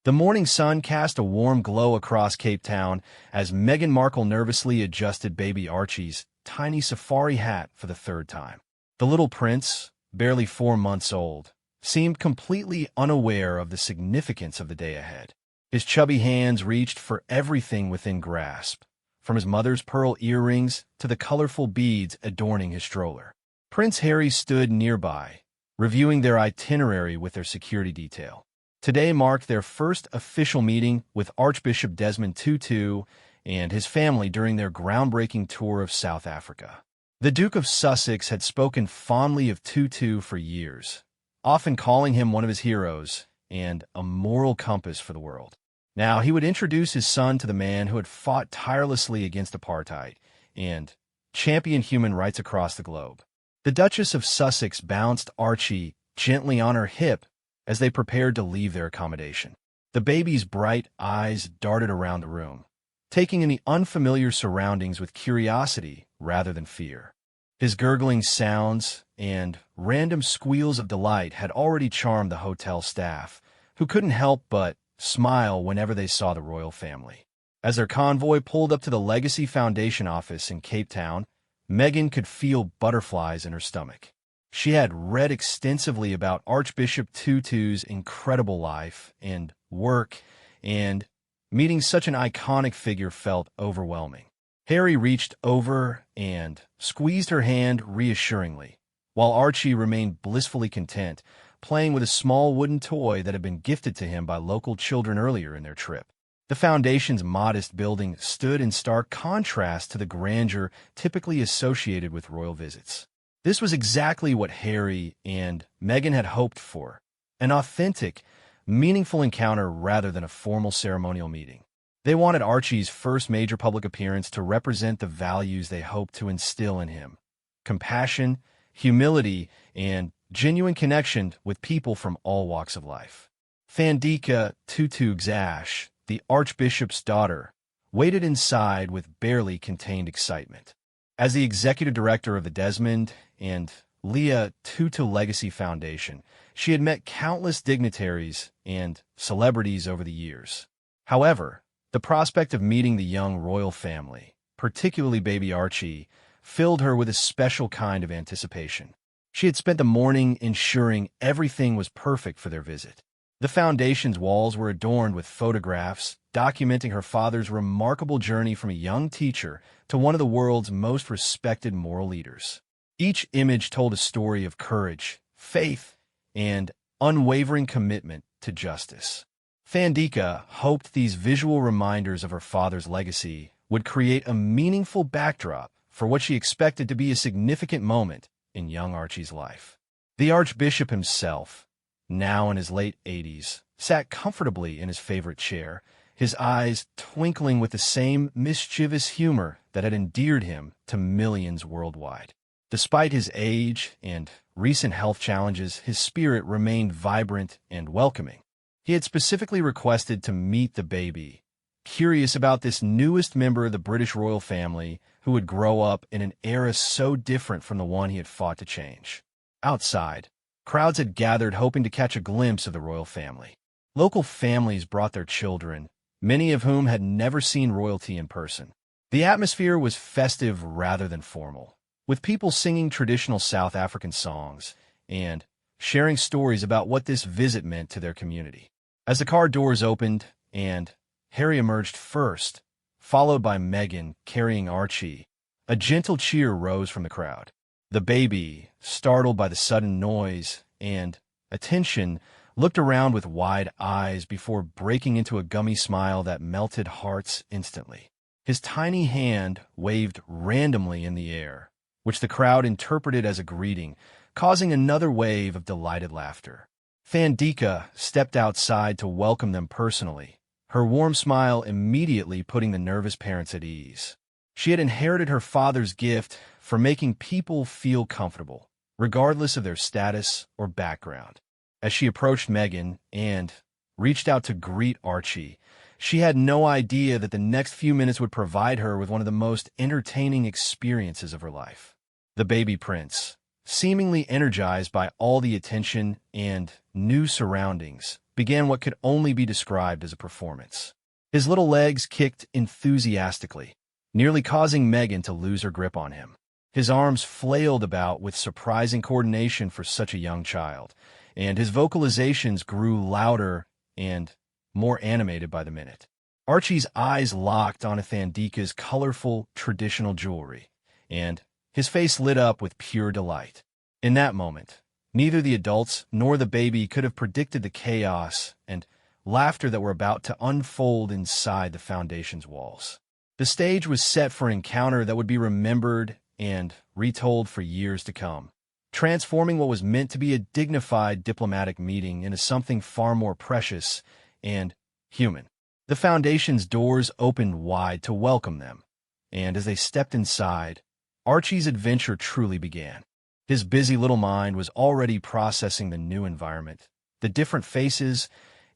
The morning sun cast a warm glow across Cape Town as Meghan Markle nervously adjusted baby Archie's tiny safari hat for the third time. The little prince, barely 4 months old, seemed completely unaware of the significance of the day ahead. His chubby hands reached for everything within grasp, from his mother's pearl earrings to the colorful beads adorning his stroller. Prince Harry stood nearby, reviewing their itinerary with their security detail. Today marked their first official meeting with Archbishop Desmond Tutu and his family during their groundbreaking tour of South Africa. The Duke of Sussex had spoken fondly of Tutu for years, often calling him one of his heroes and a moral compass for the world. Now he would introduce his son to the man who had fought tirelessly against apartheid and championed human rights across the globe. The Duchess of Sussex bounced Archie gently on her hip as they prepared to leave their accommodation. The baby's bright eyes darted around the room, taking in the unfamiliar surroundings with curiosity rather than fear. His gurgling sounds and random squeals of delight had already charmed the hotel staff, who couldn't help but smile whenever they saw the royal family. As their convoy pulled up to the Legacy Foundation office in Cape Town, Meghan could feel butterflies in her stomach. She had read extensively about Archbishop Tutu's incredible life and work, and meeting such an iconic figure felt overwhelming. Harry reached over and squeezed her hand reassuringly, while Archie remained blissfully content, playing with a small wooden toy that had been gifted to him by local children earlier in their trip. The Foundation's modest building stood in stark contrast to the grandeur typically associated with royal visits. This was exactly what Harry and Meghan had hoped for, an authentic, meaningful encounter rather than a formal ceremonial meeting. They wanted Archie's first major public appearance to represent the values they hoped to instill in him: compassion, humility, and genuine connection with people from all walks of life. Fandika Tutu-Xash, the Archbishop's daughter, waited inside with barely contained excitement. As the executive director of the Desmond and Leah Tutu Legacy Foundation, she had met countless dignitaries and celebrities over the years. However, the prospect of meeting the young royal family, particularly baby Archie, filled her with a special kind of anticipation. She had spent the morning ensuring everything was perfect for their visit. The foundation's walls were adorned with photographs documenting her father's remarkable journey from a young teacher to one of the world's most respected moral leaders. Each image told a story of courage, faith, and unwavering commitment to justice. Fandika hoped these visual reminders of her father's legacy would create a meaningful backdrop for what she expected to be a significant moment in young Archie's life. The Archbishop himself, now in his late 80s, sat comfortably in his favorite chair, his eyes twinkling with the same mischievous humor that had endeared him to millions worldwide. Despite his age and recent health challenges, his spirit remained vibrant and welcoming. He had specifically requested to meet the baby, curious about this newest member of the British royal family who would grow up in an era so different from the one he had fought to change. Outside, crowds had gathered hoping to catch a glimpse of the royal family. Local families brought their children, many of whom had never seen royalty in person. The atmosphere was festive rather than formal, with people singing traditional South African songs and sharing stories about what this visit meant to their community. As the car doors opened and Harry emerged first, followed by Meghan carrying Archie, a gentle cheer rose from the crowd. The baby, startled by the sudden noise and attention, looked around with wide eyes before breaking into a gummy smile that melted hearts instantly. His tiny hand waved randomly in the air, which the crowd interpreted as a greeting, causing another wave of delighted laughter. Fandika stepped outside to welcome them personally, her warm smile immediately putting the nervous parents at ease. She had inherited her father's gift for making people feel comfortable, regardless of their status or background. As she approached Meghan and reached out to greet Archie, she had no idea that the next few minutes would provide her with one of the most entertaining experiences of her life. The baby prince, seemingly energized by all the attention and new surroundings, began what could only be described as a performance. His little legs kicked enthusiastically, nearly causing Megan to lose her grip on him. His arms flailed about with surprising coordination for such a young child, and his vocalizations grew louder and more animated by the minute. Archie's eyes locked on Thandika's colorful, traditional jewelry, and his face lit up with pure delight. In that moment, neither the adults nor the baby could have predicted the chaos and laughter that were about to unfold inside the Foundation's walls. The stage was set for an encounter that would be remembered and retold for years to come, transforming what was meant to be a dignified diplomatic meeting into something far more precious and human. The Foundation's doors opened wide to welcome them, and as they stepped inside, Archie's adventure truly began. His busy little mind was already processing the new environment, the different faces,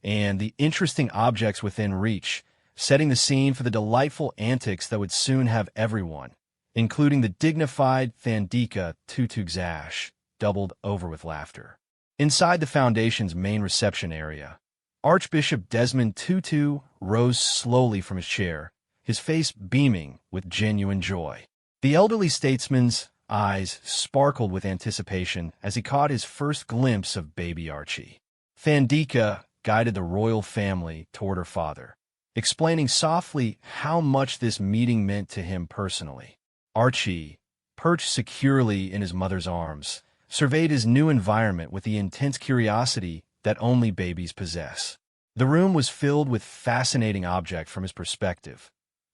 and the interesting objects within reach, setting the scene for the delightful antics that would soon have everyone, including the dignified Thandika Tutu doubled over with laughter. Inside the Foundation's main reception area, Archbishop Desmond Tutu rose slowly from his chair, his face beaming with genuine joy. The elderly statesman's eyes sparkled with anticipation as he caught his first glimpse of baby Archie. Thandika guided the royal family toward her father, explaining softly how much this meeting meant to him personally. Archie, perched securely in his mother's arms, surveyed his new environment with the intense curiosity that only babies possess. The room was filled with fascinating objects from his perspective.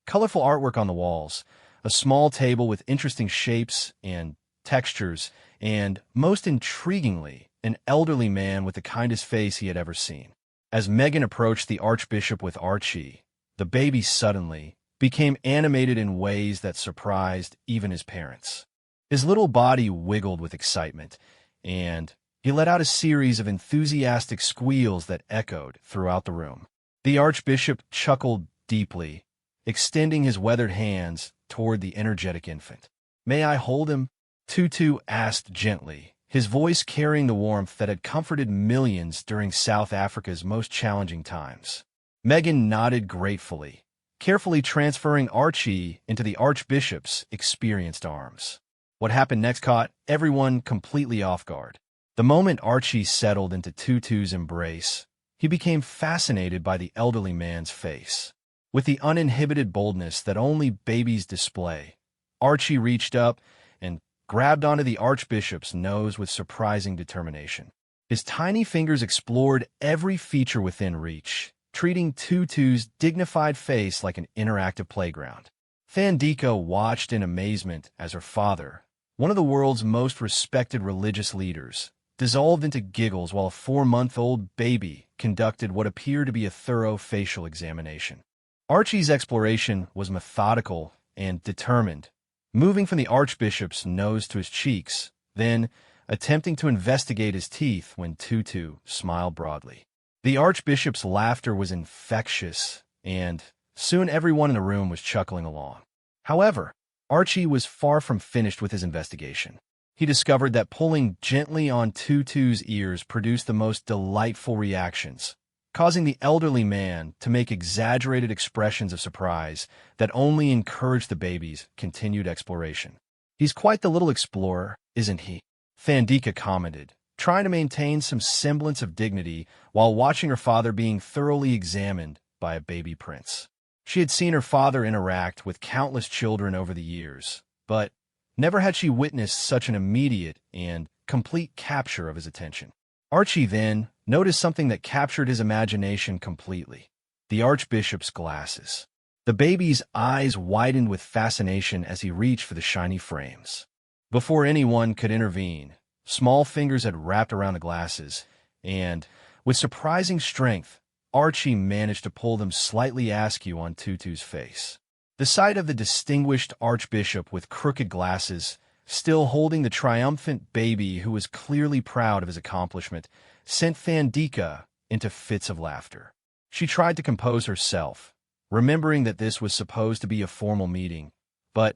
Colorful artwork on the walls, a small table with interesting shapes and textures, and, most intriguingly, an elderly man with the kindest face he had ever seen. As Megan approached the Archbishop with Archie, the baby suddenly became animated in ways that surprised even his parents. His little body wiggled with excitement, and he let out a series of enthusiastic squeals that echoed throughout the room. The Archbishop chuckled deeply, extending his weathered hands toward the energetic infant. "May I hold him?" Tutu asked gently, his voice carrying the warmth that had comforted millions during South Africa's most challenging times. Megan nodded gratefully, carefully transferring Archie into the Archbishop's experienced arms. What happened next caught everyone completely off guard. The moment Archie settled into Tutu's embrace, he became fascinated by the elderly man's face. With the uninhibited boldness that only babies display, Archie reached up and grabbed onto the Archbishop's nose with surprising determination. His tiny fingers explored every feature within reach, treating Tutu's dignified face like an interactive playground. Thandika watched in amazement as her father, one of the world's most respected religious leaders, dissolved into giggles while a 4-month-old baby conducted what appeared to be a thorough facial examination. Archie's exploration was methodical and determined, moving from the Archbishop's nose to his cheeks, then attempting to investigate his teeth when Tutu smiled broadly. The Archbishop's laughter was infectious, and soon everyone in the room was chuckling along. However, Archie was far from finished with his investigation. He discovered that pulling gently on Tutu's ears produced the most delightful reactions, causing the elderly man to make exaggerated expressions of surprise that only encouraged the baby's continued exploration. "He's quite the little explorer, isn't he?" Thandika commented, trying to maintain some semblance of dignity while watching her father being thoroughly examined by a baby prince. She had seen her father interact with countless children over the years, but never had she witnessed such an immediate and complete capture of his attention. Archie then noticed something that captured his imagination completely: the Archbishop's glasses. The baby's eyes widened with fascination as he reached for the shiny frames. Before anyone could intervene, small fingers had wrapped around the glasses, and, with surprising strength, Archie managed to pull them slightly askew on Tutu's face. The sight of the distinguished Archbishop with crooked glasses, still holding the triumphant baby who was clearly proud of his accomplishment, sent Thandika into fits of laughter. She tried to compose herself, remembering that this was supposed to be a formal meeting, but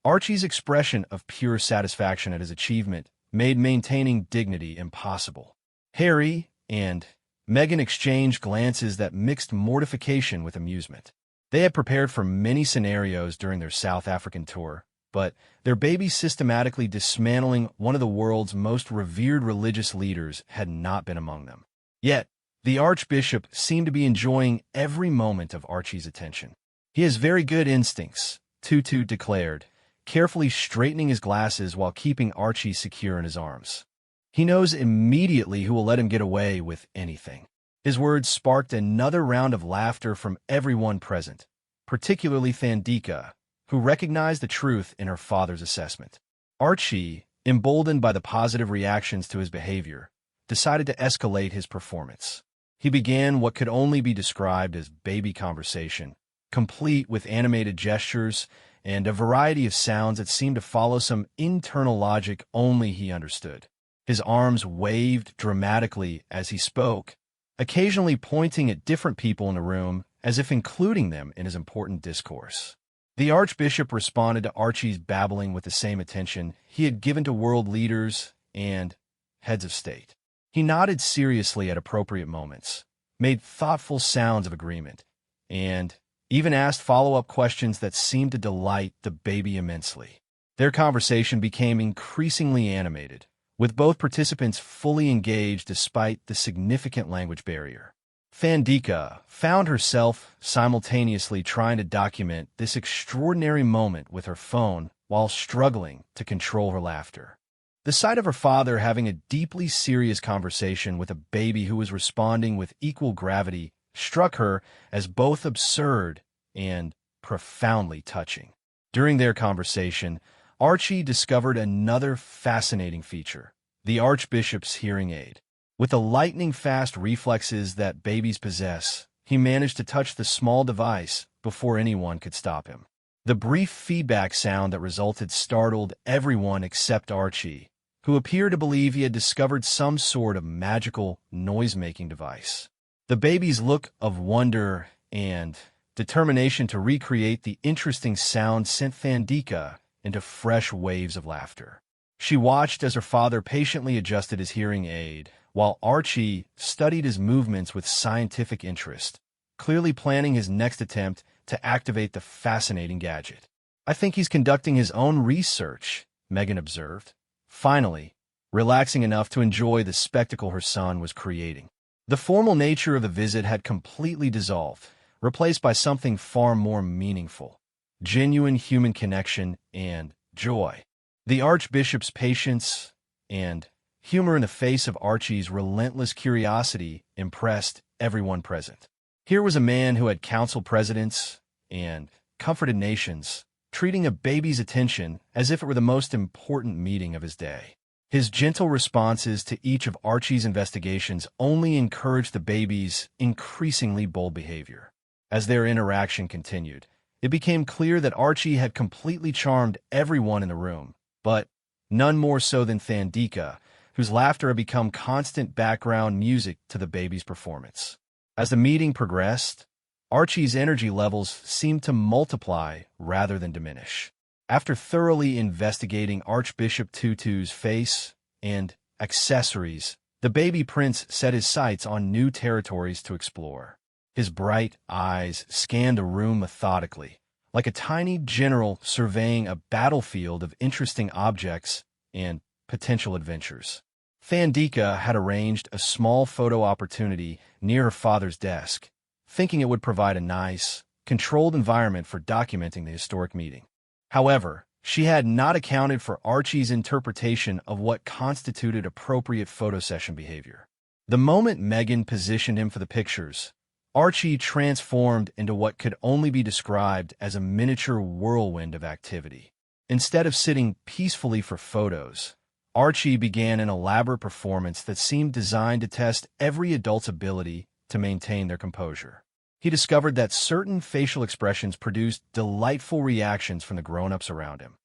Archie's expression of pure satisfaction at his achievement made maintaining dignity impossible. Harry and Megan exchanged glances that mixed mortification with amusement. They had prepared for many scenarios during their South African tour, but their baby systematically dismantling one of the world's most revered religious leaders had not been among them. Yet, the Archbishop seemed to be enjoying every moment of Archie's attention. "He has very good instincts," Tutu declared, carefully straightening his glasses while keeping Archie secure in his arms. "He knows immediately who will let him get away with anything." His words sparked another round of laughter from everyone present, particularly Thandika, who recognized the truth in her father's assessment. Archie, emboldened by the positive reactions to his behavior, decided to escalate his performance. He began what could only be described as baby conversation, complete with animated gestures and a variety of sounds that seemed to follow some internal logic only he understood. His arms waved dramatically as he spoke, occasionally pointing at different people in the room as if including them in his important discourse. The Archbishop responded to Archie's babbling with the same attention he had given to world leaders and heads of state. He nodded seriously at appropriate moments, made thoughtful sounds of agreement, and even asked follow-up questions that seemed to delight the baby immensely. Their conversation became increasingly animated, with both participants fully engaged despite the significant language barrier. Thandika found herself simultaneously trying to document this extraordinary moment with her phone while struggling to control her laughter. The sight of her father having a deeply serious conversation with a baby who was responding with equal gravity struck her as both absurd and profoundly touching. During their conversation, Archie discovered another fascinating feature: the Archbishop's hearing aid. With the lightning-fast reflexes that babies possess, he managed to touch the small device before anyone could stop him. The brief feedback sound that resulted startled everyone except Archie, who appeared to believe he had discovered some sort of magical noise-making device. The baby's look of wonder and determination to recreate the interesting sound sent Thandika into fresh waves of laughter. She watched as her father patiently adjusted his hearing aid, while Archie studied his movements with scientific interest, clearly planning his next attempt to activate the fascinating gadget. "I think he's conducting his own research," Megan observed, finally relaxing enough to enjoy the spectacle her son was creating. The formal nature of the visit had completely dissolved, replaced by something far more meaningful: genuine human connection and joy. The Archbishop's patience and humor in the face of Archie's relentless curiosity impressed everyone present. Here was a man who had counseled presidents and comforted nations, treating a baby's attention as if it were the most important meeting of his day. His gentle responses to each of Archie's investigations only encouraged the baby's increasingly bold behavior. As their interaction continued, it became clear that Archie had completely charmed everyone in the room, but none more so than Thandika, whose laughter had become constant background music to the baby's performance. As the meeting progressed, Archie's energy levels seemed to multiply rather than diminish. After thoroughly investigating Archbishop Tutu's face and accessories, the baby prince set his sights on new territories to explore. His bright eyes scanned the room methodically, like a tiny general surveying a battlefield of interesting objects and potential adventures. Thandika had arranged a small photo opportunity near her father's desk, thinking it would provide a nice, controlled environment for documenting the historic meeting. However, she had not accounted for Archie's interpretation of what constituted appropriate photo session behavior. The moment Megan positioned him for the pictures, Archie transformed into what could only be described as a miniature whirlwind of activity. Instead of sitting peacefully for photos, Archie began an elaborate performance that seemed designed to test every adult's ability to maintain their composure. He discovered that certain facial expressions produced delightful reactions from the grown-ups around him,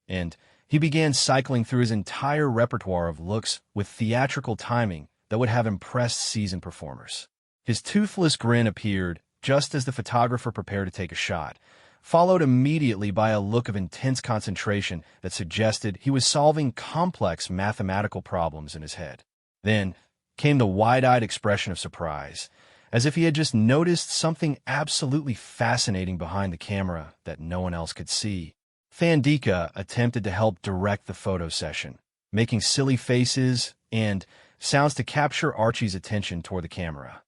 and he began cycling through his entire repertoire of looks with theatrical timing that would have impressed seasoned performers. His toothless grin appeared just as the photographer prepared to take a shot, followed immediately by a look of intense concentration that suggested he was solving complex mathematical problems in his head. Then, came the wide-eyed expression of surprise, as if he had just noticed something absolutely fascinating behind the camera that no one else could see. Thandika attempted to help direct the photo session, making silly faces and sounds to capture Archie's attention toward the camera.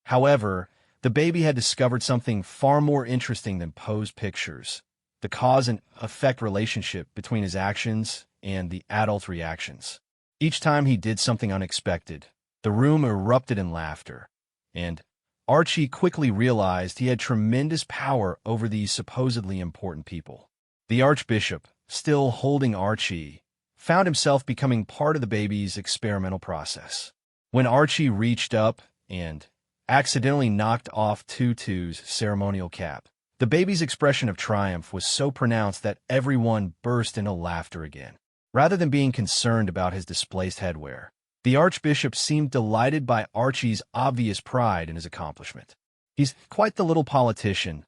However, the baby had discovered something far more interesting than posed pictures: the cause and effect relationship between his actions and the adult's reactions. Each time he did something unexpected, the room erupted in laughter, and Archie quickly realized he had tremendous power over these supposedly important people. The Archbishop, still holding Archie, found himself becoming part of the baby's experimental process. When Archie reached up and accidentally knocked off Tutu's ceremonial cap, the baby's expression of triumph was so pronounced that everyone burst into laughter again. Rather than being concerned about his displaced headwear, the Archbishop seemed delighted by Archie's obvious pride in his accomplishment. "He's quite the little politician,"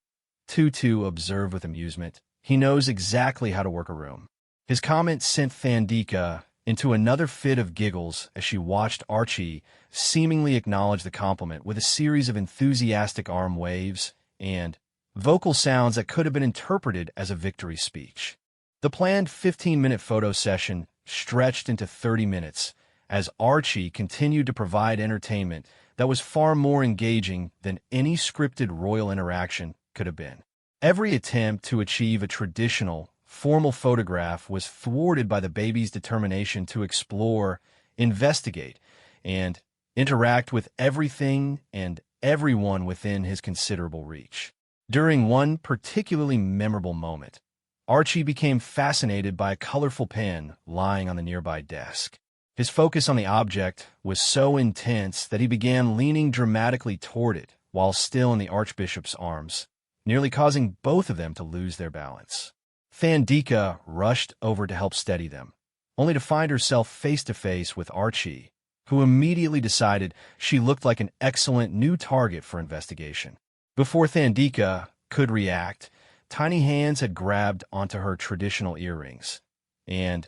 Tutu observed with amusement. "He knows exactly how to work a room." His comment sent Thandika into another fit of giggles as she watched Archie seemingly acknowledge the compliment with a series of enthusiastic arm waves and vocal sounds that could have been interpreted as a victory speech. The planned 15-minute photo session stretched into 30 minutes as Archie continued to provide entertainment that was far more engaging than any scripted royal interaction could have been. Every attempt to achieve a traditional, formal photograph was thwarted by the baby's determination to explore, investigate, and interact with everything and everyone within his considerable reach. During one particularly memorable moment, Archie became fascinated by a colorful pen lying on the nearby desk. His focus on the object was so intense that he began leaning dramatically toward it while still in the Archbishop's arms, nearly causing both of them to lose their balance. Thandika rushed over to help steady them, only to find herself face-to-face with Archie, who immediately decided she looked like an excellent new target for investigation. Before Thandika could react, tiny hands had grabbed onto her traditional earrings, and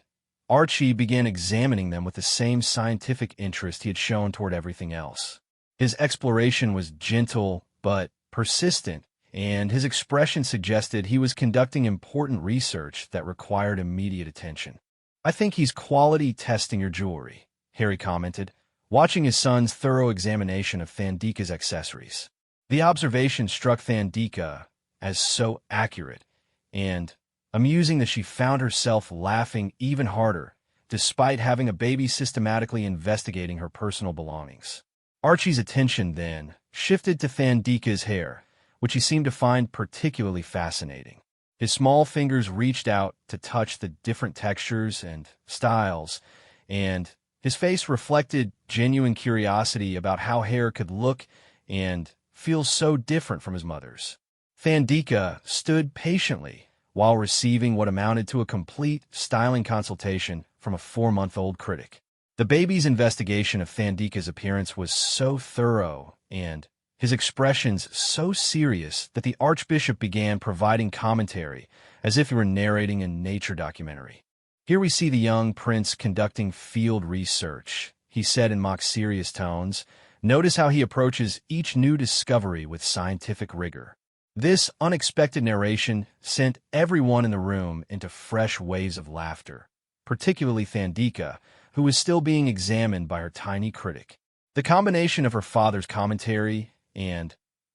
Archie began examining them with the same scientific interest he had shown toward everything else. His exploration was gentle but persistent, and his expression suggested he was conducting important research that required immediate attention. "I think he's quality testing your jewelry," Harry commented, watching his son's thorough examination of Thandika's accessories. The observation struck Thandika as so accurate and amusing that she found herself laughing even harder, despite having a baby systematically investigating her personal belongings. Archie's attention then shifted to Thandika's hair, which he seemed to find particularly fascinating. His small fingers reached out to touch the different textures and styles, and his face reflected genuine curiosity about how hair could look and feel so different from his mother's. Thandika stood patiently while receiving what amounted to a complete styling consultation from a 4-month-old critic. The baby's investigation of Thandika's appearance was so thorough and his expressions so serious that the Archbishop began providing commentary as if he were narrating a nature documentary. "Here we see the young prince conducting field research," he said in mock serious tones. "Notice how he approaches each new discovery with scientific rigor." This unexpected narration sent everyone in the room into fresh waves of laughter, particularly Thandika, who was still being examined by her tiny critic. The combination of her father's commentary and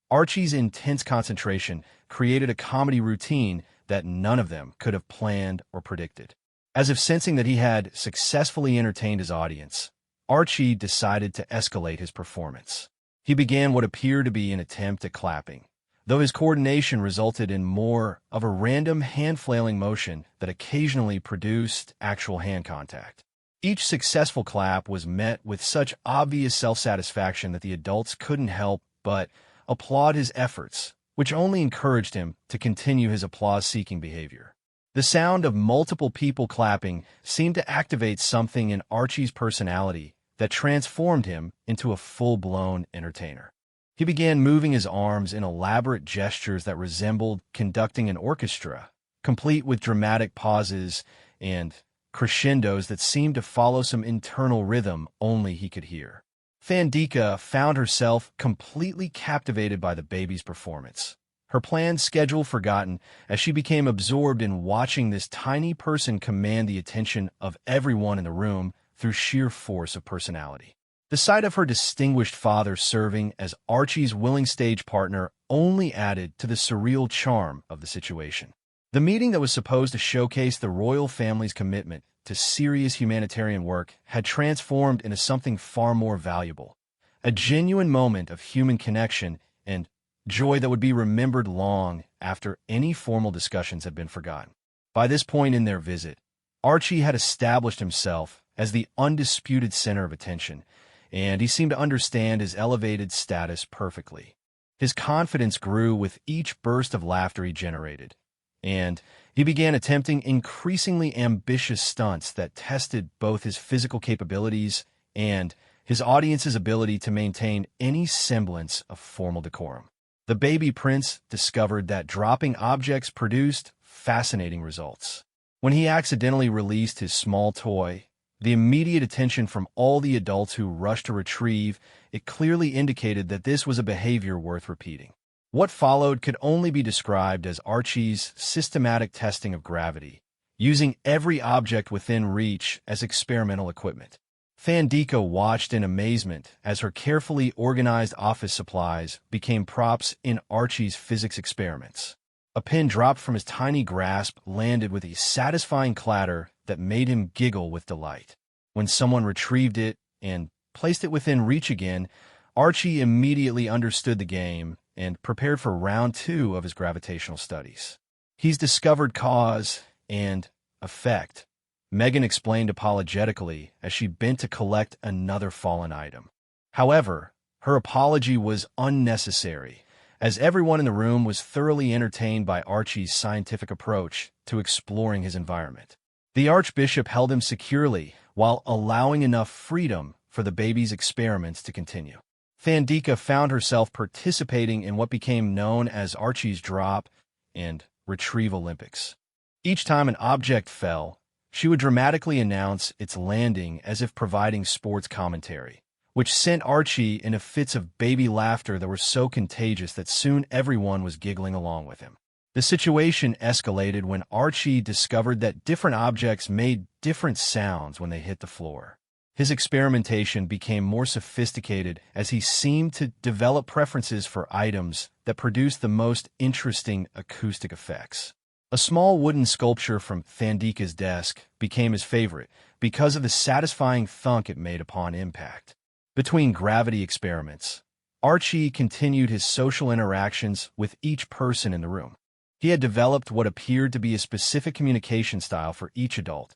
Archie's intense concentration created a comedy routine that none of them could have planned or predicted. As if sensing that he had successfully entertained his audience, Archie decided to escalate his performance. He began what appeared to be an attempt at clapping, though his coordination resulted in more of a random hand-flailing motion that occasionally produced actual hand contact. Each successful clap was met with such obvious self-satisfaction that the adults couldn't help but applaud his efforts, which only encouraged him to continue his applause-seeking behavior. The sound of multiple people clapping seemed to activate something in Archie's personality that transformed him into a full-blown entertainer. He began moving his arms in elaborate gestures that resembled conducting an orchestra, complete with dramatic pauses and crescendos that seemed to follow some internal rhythm only he could hear. Fandika found herself completely captivated by the baby's performance. Her planned schedule forgotten as she became absorbed in watching this tiny person command the attention of everyone in the room through sheer force of personality. The sight of her distinguished father serving as Archie's willing stage partner only added to the surreal charm of the situation. The meeting that was supposed to showcase the royal family's commitment to serious humanitarian work had transformed into something far more valuable, a genuine moment of human connection and joy that would be remembered long after any formal discussions had been forgotten. By this point in their visit, Archie had established himself as the undisputed center of attention, and he seemed to understand his elevated status perfectly. His confidence grew with each burst of laughter he generated, and he began attempting increasingly ambitious stunts that tested both his physical capabilities and his audience's ability to maintain any semblance of formal decorum. The baby prince discovered that dropping objects produced fascinating results. When he accidentally released his small toy, the immediate attention from all the adults who rushed to retrieve it clearly indicated that this was a behavior worth repeating. What followed could only be described as Archie's systematic testing of gravity, using every object within reach as experimental equipment. Fandika watched in amazement as her carefully organized office supplies became props in Archie's physics experiments. A pin dropped from his tiny grasp landed with a satisfying clatter that made him giggle with delight. When someone retrieved it and placed it within reach again, Archie immediately understood the game and prepared for round 2 of his gravitational studies. He's discovered cause and effect, Megan explained apologetically as she bent to collect another fallen item. However, her apology was unnecessary, as everyone in the room was thoroughly entertained by Archie's scientific approach to exploring his environment. The Archbishop held him securely while allowing enough freedom for the baby's experiments to continue. Fandika found herself participating in what became known as Archie's Drop and Retrieve Olympics. Each time an object fell, she would dramatically announce its landing as if providing sports commentary, which sent Archie into fits of baby laughter that were so contagious that soon everyone was giggling along with him. The situation escalated when Archie discovered that different objects made different sounds when they hit the floor. His experimentation became more sophisticated as he seemed to develop preferences for items that produced the most interesting acoustic effects. A small wooden sculpture from Fandika's desk became his favorite because of the satisfying thunk it made upon impact. Between gravity experiments, Archie continued his social interactions with each person in the room. He had developed what appeared to be a specific communication style for each adult,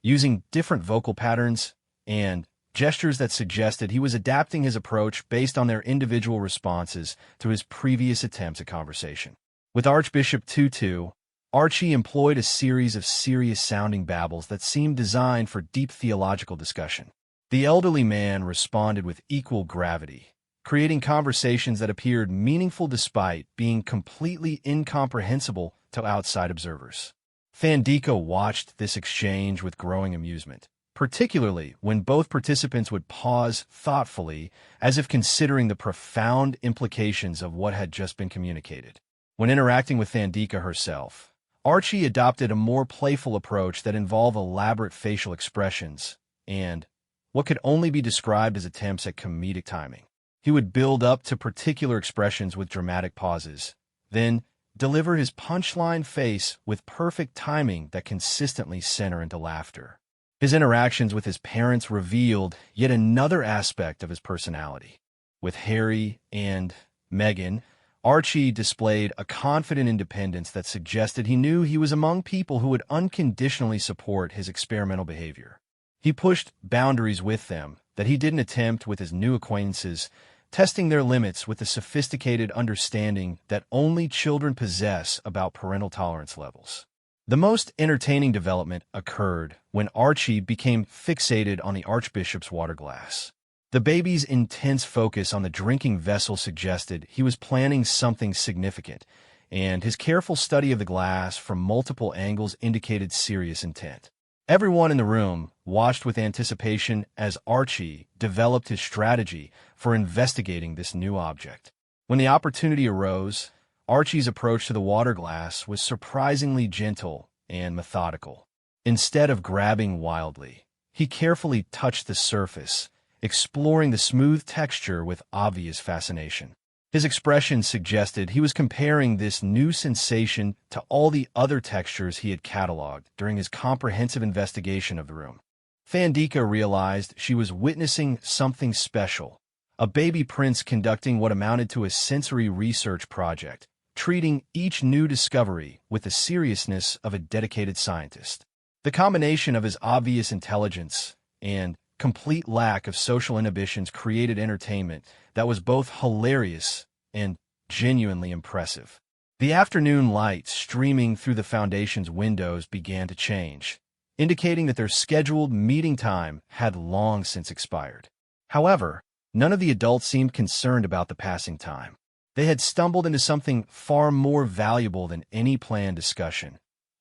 using different vocal patterns and gestures that suggested he was adapting his approach based on their individual responses to his previous attempts at conversation. With Archbishop Tutu, Archie employed a series of serious-sounding babbles that seemed designed for deep theological discussion. The elderly man responded with equal gravity, creating conversations that appeared meaningful despite being completely incomprehensible to outside observers. Fandika watched this exchange with growing amusement, particularly when both participants would pause thoughtfully as if considering the profound implications of what had just been communicated. When interacting with Fandika herself, Archie adopted a more playful approach that involved elaborate facial expressions and what could only be described as attempts at comedic timing. He would build up to particular expressions with dramatic pauses, then deliver his punchline face with perfect timing that consistently center into laughter. His interactions with his parents revealed yet another aspect of his personality. With Harry and Meghan, Archie displayed a confident independence that suggested he knew he was among people who would unconditionally support his experimental behavior. He pushed boundaries with them that he didn't attempt with his new acquaintances, testing their limits with the sophisticated understanding that only children possess about parental tolerance levels. The most entertaining development occurred when Archie became fixated on the Archbishop's water glass. The baby's intense focus on the drinking vessel suggested he was planning something significant, and his careful study of the glass from multiple angles indicated serious intent. Everyone in the room watched with anticipation as Archie developed his strategy for investigating this new object. When the opportunity arose, Archie's approach to the water glass was surprisingly gentle and methodical. Instead of grabbing wildly, he carefully touched the surface, exploring the smooth texture with obvious fascination. His expression suggested he was comparing this new sensation to all the other textures he had cataloged during his comprehensive investigation of the room. Thandika realized she was witnessing something special, a baby prince conducting what amounted to a sensory research project, treating each new discovery with the seriousness of a dedicated scientist. The combination of his obvious intelligence and complete lack of social inhibitions created entertainment that was both hilarious and genuinely impressive. The afternoon light streaming through the Foundation's windows began to change, indicating that their scheduled meeting time had long since expired. However, none of the adults seemed concerned about the passing time. They had stumbled into something far more valuable than any planned discussion: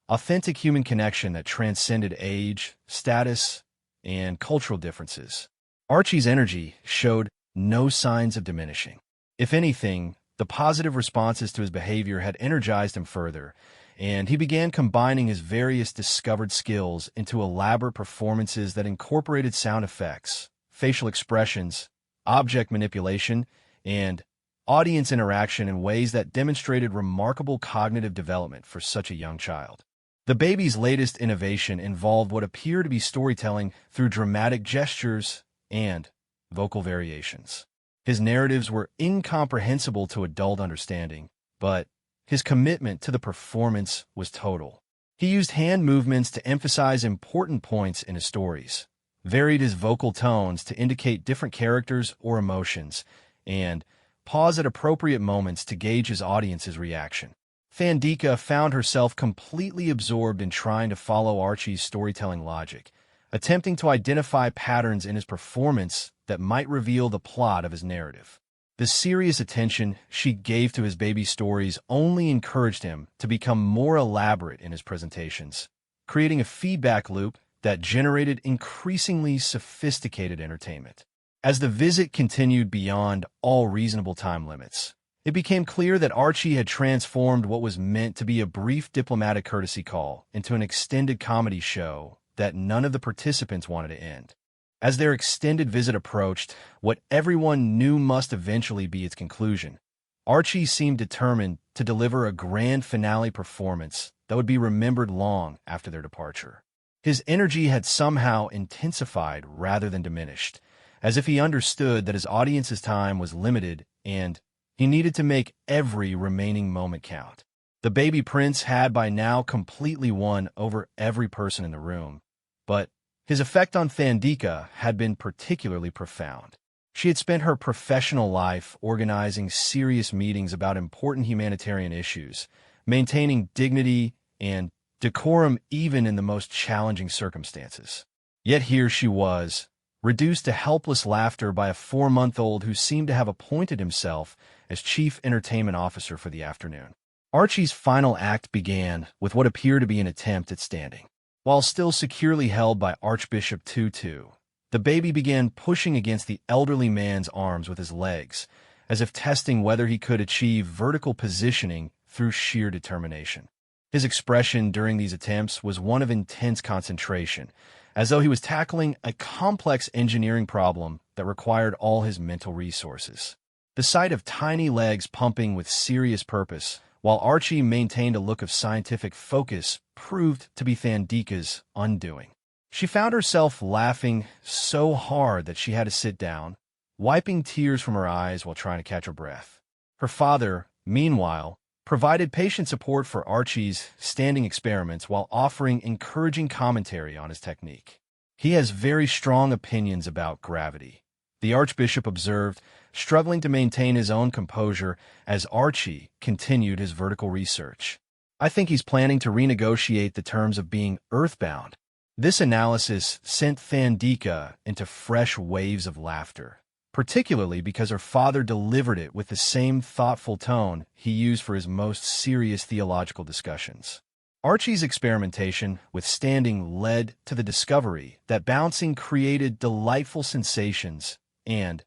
authentic human connection that transcended age, status, and cultural differences. Archie's energy showed no signs of diminishing. If anything, the positive responses to his behavior had energized him further, and he began combining his various discovered skills into elaborate performances that incorporated sound effects, facial expressions, object manipulation, and audience interaction in ways that demonstrated remarkable cognitive development for such a young child. The baby's latest innovation involved what appeared to be storytelling through dramatic gestures and vocal variations. His narratives were incomprehensible to adult understanding, but his commitment to the performance was total. He used hand movements to emphasize important points in his stories, varied his vocal tones to indicate different characters or emotions, and paused at appropriate moments to gauge his audience's reaction. Thandika found herself completely absorbed in trying to follow Archie's storytelling logic, attempting to identify patterns in his performance that might reveal the plot of his narrative. The serious attention she gave to his baby stories only encouraged him to become more elaborate in his presentations, creating a feedback loop that generated increasingly sophisticated entertainment. As the visit continued beyond all reasonable time limits, it became clear that Archie had transformed what was meant to be a brief diplomatic courtesy call into an extended comedy show that none of the participants wanted to end. As their extended visit approached what everyone knew must eventually be its conclusion, Archie seemed determined to deliver a grand finale performance that would be remembered long after their departure. His energy had somehow intensified rather than diminished, as if he understood that his audience's time was limited and he needed to make every remaining moment count. The baby prince had by now completely won over every person in the room, but his effect on Thandika had been particularly profound. She had spent her professional life organizing serious meetings about important humanitarian issues, maintaining dignity and decorum even in the most challenging circumstances. Yet here she was, reduced to helpless laughter by a 4-month-old who seemed to have appointed himself as chief entertainment officer for the afternoon. Archie's final act began with what appeared to be an attempt at standing. While still securely held by Archbishop Tutu, the baby began pushing against the elderly man's arms with his legs, as if testing whether he could achieve vertical positioning through sheer determination. His expression during these attempts was one of intense concentration, as though he was tackling a complex engineering problem that required all his mental resources. The sight of tiny legs pumping with serious purpose, while Archie maintained a look of scientific focus, proved to be Thandika's undoing. She found herself laughing so hard that she had to sit down, wiping tears from her eyes while trying to catch her breath. Her father, meanwhile, provided patient support for Archie's standing experiments while offering encouraging commentary on his technique. He has very strong opinions about gravity, the Archbishop observed, struggling to maintain his own composure as Archie continued his vertical research. I think he's planning to renegotiate the terms of being earthbound. This analysis sent Thandika into fresh waves of laughter, particularly because her father delivered it with the same thoughtful tone he used for his most serious theological discussions. Archie's experimentation with standing led to the discovery that bouncing created delightful sensations and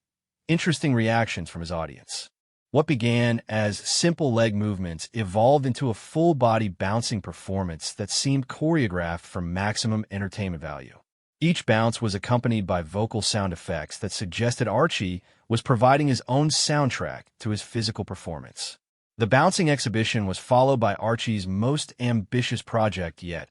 interesting reactions from his audience. What began as simple leg movements evolved into a full-body bouncing performance that seemed choreographed for maximum entertainment value. Each bounce was accompanied by vocal sound effects that suggested Archie was providing his own soundtrack to his physical performance. The bouncing exhibition was followed by Archie's most ambitious project yet,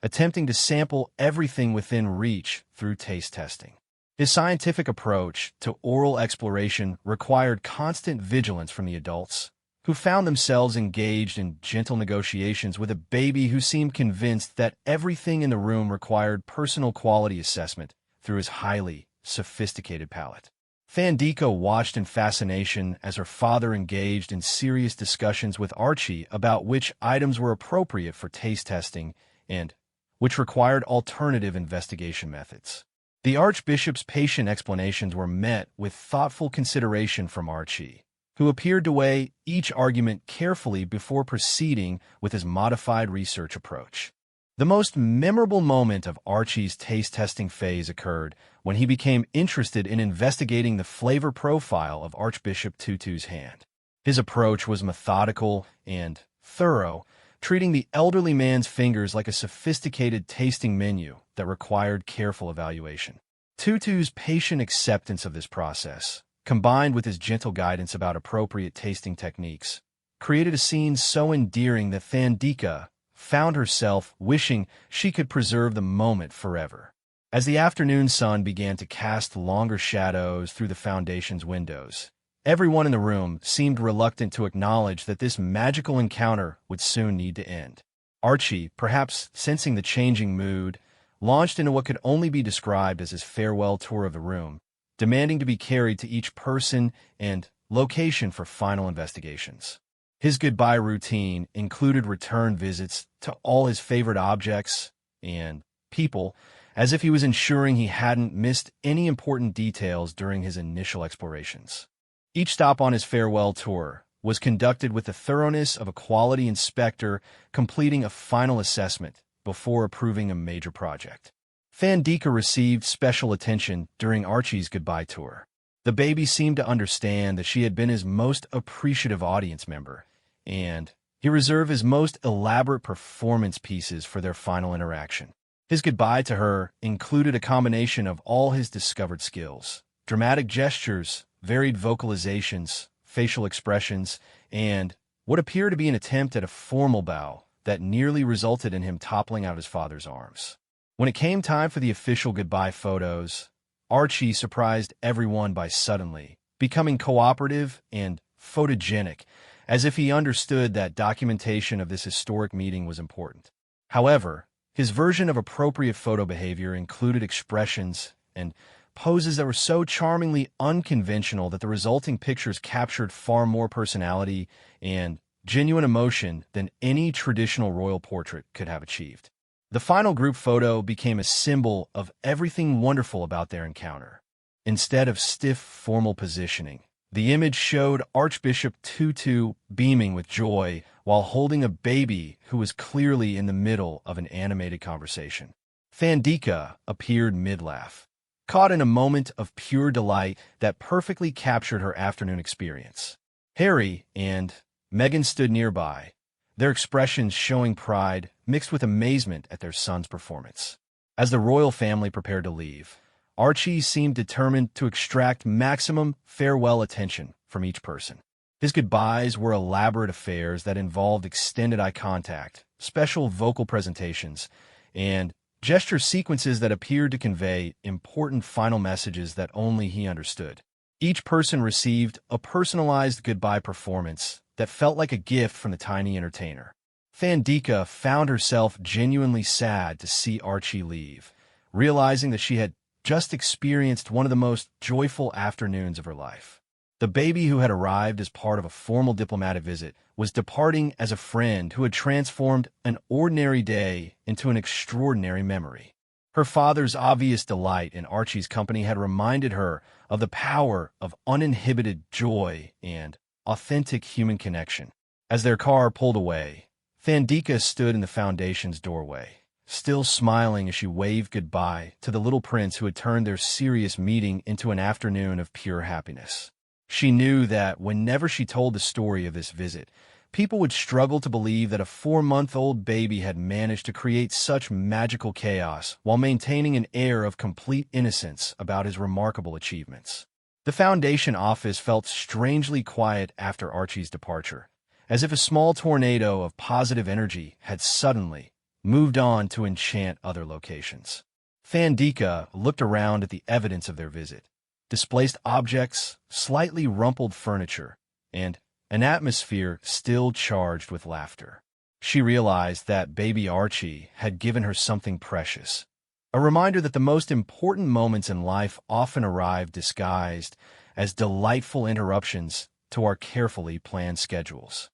attempting to sample everything within reach through taste testing. His scientific approach to oral exploration required constant vigilance from the adults, who found themselves engaged in gentle negotiations with a baby who seemed convinced that everything in the room required personal quality assessment through his highly sophisticated palate. Fandika watched in fascination as her father engaged in serious discussions with Archie about which items were appropriate for taste testing and which required alternative investigation methods. The Archbishop's patient explanations were met with thoughtful consideration from Archie, who appeared to weigh each argument carefully before proceeding with his modified research approach. The most memorable moment of Archie's taste testing phase occurred when he became interested in investigating the flavor profile of Archbishop Tutu's hand. His approach was methodical and thorough, treating the elderly man's fingers like a sophisticated tasting menu that required careful evaluation. Tutu's patient acceptance of this process, combined with his gentle guidance about appropriate tasting techniques, created a scene so endearing that Fandika found herself wishing she could preserve the moment forever. As the afternoon sun began to cast longer shadows through the foundation's windows, everyone in the room seemed reluctant to acknowledge that this magical encounter would soon need to end. Archie, perhaps sensing the changing mood, launched into what could only be described as his farewell tour of the room, demanding to be carried to each person and location for final investigations. His goodbye routine included return visits to all his favorite objects and people, as if he was ensuring he hadn't missed any important details during his initial explorations. Each stop on his farewell tour was conducted with the thoroughness of a quality inspector completing a final assessment before approving a major project. Fandika received special attention during Archie's goodbye tour. The baby seemed to understand that she had been his most appreciative audience member, and he reserved his most elaborate performance pieces for their final interaction. His goodbye to her included a combination of all his discovered skills: dramatic gestures, varied vocalizations, facial expressions, and what appeared to be an attempt at a formal bow that nearly resulted in him toppling out his father's arms. When it came time for the official goodbye photos, Archie surprised everyone by suddenly becoming cooperative and photogenic, as if he understood that documentation of this historic meeting was important. However, his version of appropriate photo behavior included expressions and poses that were so charmingly unconventional that the resulting pictures captured far more personality and genuine emotion than any traditional royal portrait could have achieved. The final group photo became a symbol of everything wonderful about their encounter. Instead of stiff, formal positioning, the image showed Archbishop Tutu beaming with joy while holding a baby who was clearly in the middle of an animated conversation. Fandika appeared mid-laugh, caught in a moment of pure delight that perfectly captured her afternoon experience. Harry and Meghan stood nearby, their expressions showing pride mixed with amazement at their son's performance. As the royal family prepared to leave, Archie seemed determined to extract maximum farewell attention from each person. His goodbyes were elaborate affairs that involved extended eye contact, special vocal presentations, and gesture sequences that appeared to convey important final messages that only he understood. Each person received a personalized goodbye performance that felt like a gift from the tiny entertainer. Fandika found herself genuinely sad to see Archie leave, realizing that she had just experienced one of the most joyful afternoons of her life. The baby who had arrived as part of a formal diplomatic visit was departing as a friend who had transformed an ordinary day into an extraordinary memory. Her father's obvious delight in Archie's company had reminded her of the power of uninhibited joy and authentic human connection. As their car pulled away, Thandika stood in the foundation's doorway, still smiling as she waved goodbye to the little prince who had turned their serious meeting into an afternoon of pure happiness. She knew that whenever she told the story of this visit, people would struggle to believe that a 4-month-old baby had managed to create such magical chaos while maintaining an air of complete innocence about his remarkable achievements. The Foundation office felt strangely quiet after Archie's departure, as if a small tornado of positive energy had suddenly moved on to enchant other locations. Thandika looked around at the evidence of their visit: displaced objects, slightly rumpled furniture, and an atmosphere still charged with laughter. She realized that baby Archie had given her something precious, a reminder that the most important moments in life often arrive disguised as delightful interruptions to our carefully planned schedules.